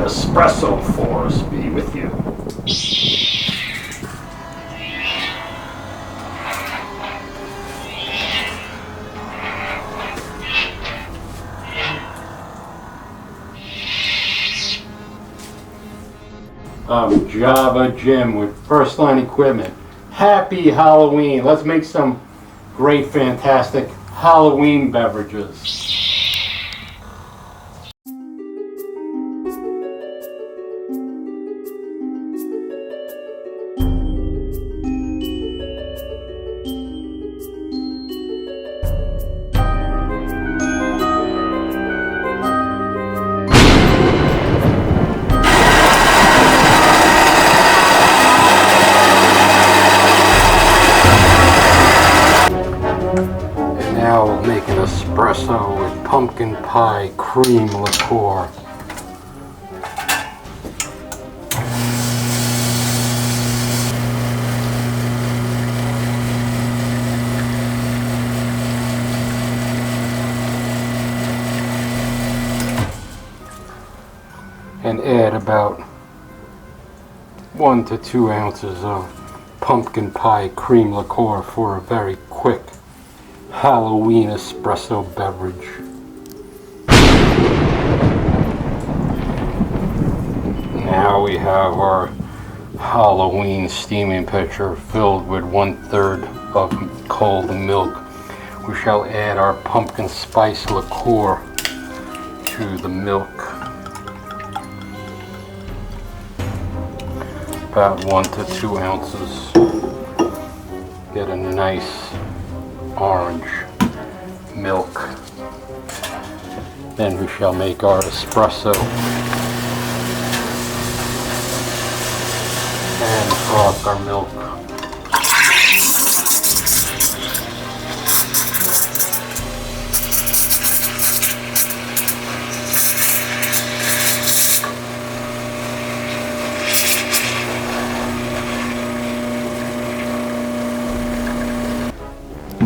Espresso Force be with you. I'm Java Jim with First Line Equipment. Happy Halloween. Let's make some great, fantastic Halloween beverages. Now we'll make an espresso with pumpkin pie cream liqueur. And add about 1 to 2 ounces of pumpkin pie cream liqueur for a very quick Halloween espresso beverage. Now we have our Halloween steaming pitcher filled with 1/3 of cold milk. We shall add our pumpkin spice liqueur to the milk. About 1 to 2 ounces. Get a nice orange milk. Then we shall make our espresso and froth our milk.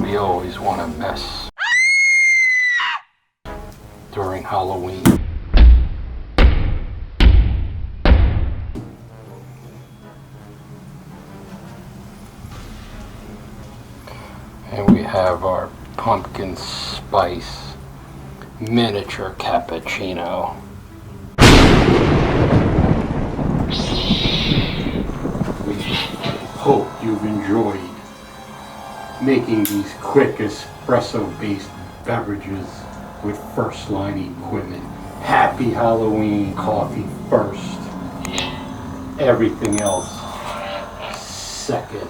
We always want to mess during Halloween. And we have our pumpkin spice miniature cappuccino. We hope you've enjoyed making these quick espresso-based beverages with First Line Equipment. Happy Halloween. Coffee first. Everything else second.